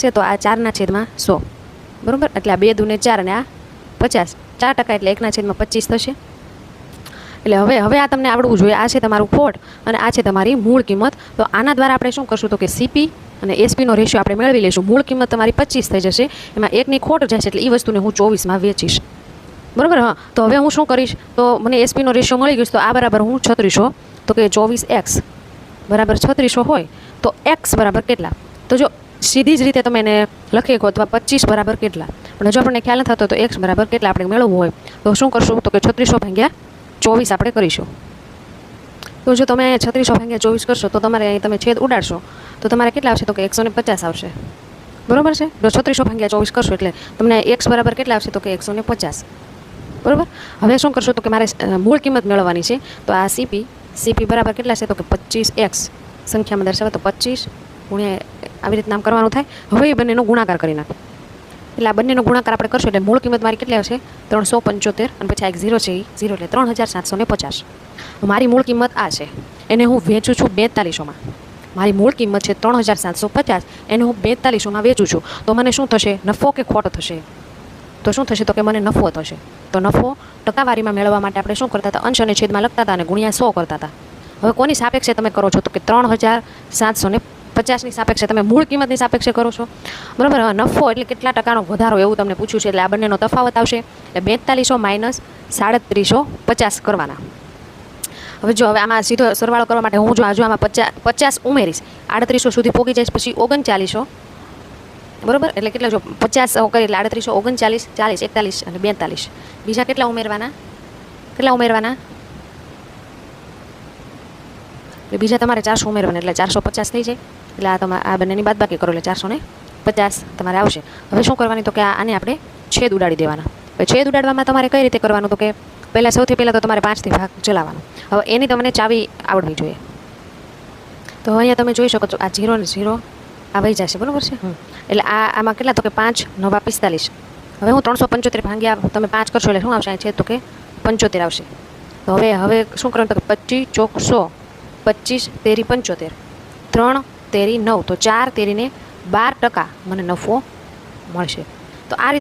છે તો આ 4/100 બરાબર, એટલે આ 2 દૂને 4 અને આ 50, 4% એટલે 1/25 થશે. એટલે હવે આ તમને આવડવું જોઈએ. આ છે તમારું ખોટ અને આ છે તમારી મૂળ કિંમત. તો આના દ્વારા આપણે શું કરશું તો કે સીપી અને એસપીનો રેશિયો આપણે મેળવી લઈશું. મૂળ કિંમત તમારી 25 થઈ જશે, એમાં 1ની ખોટ જશે એટલે એ વસ્તુને હું 24માં વેચીશ. બરાબર. હા, તો હવે હું શું કરીશ તો મને એસપીનો રેશિયો મળી ગયો તો આ બરાબર હું 3600 તો કે 24x બરાબર 3600 હોય તો x બરાબર કેટલા? તો જો સીધી જ રીતે તમે એને લખી શકો અથવા 25 બરાબર કેટલા, પણ જો આપણને ખ્યાલ ન થતો તો x બરાબર કેટલા આપણે મેળવવું હોય તો શું કરશું તો કે 3600 ભાગ્યા 24 આપણે કરીશું. તો જો તમે 3600 ભાગ્યા 24 કરશો તો તમારે અહીં તમે છેદ ઉડાડશો તો તમારે કેટલા આવશે તો કે 150 આવશે. બરાબર છે. જો 3600 ભાગ્યા 24 કરશો એટલે તમને x બરાબર કેટલા આવશે તો કે 150. બરાબર. હવે શું કરશો તો કે મારે મૂળ કિંમત મેળવવાની છે. તો આ સીપી બરાબર કેટલા છે તો કે 25x સંખ્યામાં દર્શાવે તો 25 ગુણ્યા આવી રીતે નામ કરવાનું થાય. હવે એ બંનેનો ગુણાકાર કરી નાખો એટલે આ બંનેનો ગુણાકાર આપણે કરશું એટલે મૂળ કિંમત મારી કેટલી આવશે 375 અને પછી આ એક 0 છે એ 0 એટલે 3750. મારી મૂળ કિંમત આ છે, એને હું વેચું છું 4200માં. મારી મૂળ કિંમત છે 3750, એને હું 4200માં વેચું છું. તો મને શું થશે? નફો કે ખોટ થશે? તો શું થશે તો કે મને નફો થશે. તો નફો ટકાવારીમાં મેળવવા માટે આપણે શું કરતા હતા? અંશ અને છેદમાં લખતા હતા અને ગુણ્યા 100 કરતા હતા. હવે કોની સાપેક્ષે તમે કરો છો તો કે 3750ની સાપેક્ષે, તમે મૂળ કિંમતની સાપેક્ષે કરો છો. બરાબર. હવે નફો એટલે કેટલા ટકાનો વધારો એવું તમને પૂછ્યું છે એટલે આ બંનેનો તફાવત આવશે એટલે 4200 માઇનસ 3750 કરવાના. હવે જો હવે આમાં સીધો સરવાળો કરવા માટે હું જો આમાં 50 ઉમેરીશ 3800 સુધી પહોંચી જઈશ, પછી 3900 બરાબર એટલે કેટલા જો 50 કરી એટલે 3800 39 40 41 અને 42 બીજા કેટલા ઉમેરવાના બીજા તમારે 400 ઉમેરવાના એટલે 450 થઈ જાય. એટલે આ તમારે આ બંનેની બાદબાકી કરો એટલે 450 તમારે આવશે. હવે શું કરવાની તો કે આને આપણે છેદ ઉડાડી દેવાના. છેદ ઉડાડવામાં તમારે કઈ રીતે કરવાનું તો કે સૌથી પહેલાં તો તમારે 5થી ભાગ ચલાવવાનો. હવે એની તમને ચાવી આવડવી જોઈએ. તો અહીંયા તમે જોઈ શકો છો આ 0 ને 0 આ વહી જશે. બરાબર છે. એટલે આમાં કેટલા તો કે 5 9 45. હવે હું 375 ભાગ્યા તમે 5 કરશો એટલે શું આવશે? છે તો કે 75 આવશે. તો હવે શું કરવાનું તો કે 25 ચોક 100, 25 તેરી 75, 3 તેરી 9 તો 4 તેરીને 12% મને નફો મળશે. તો આ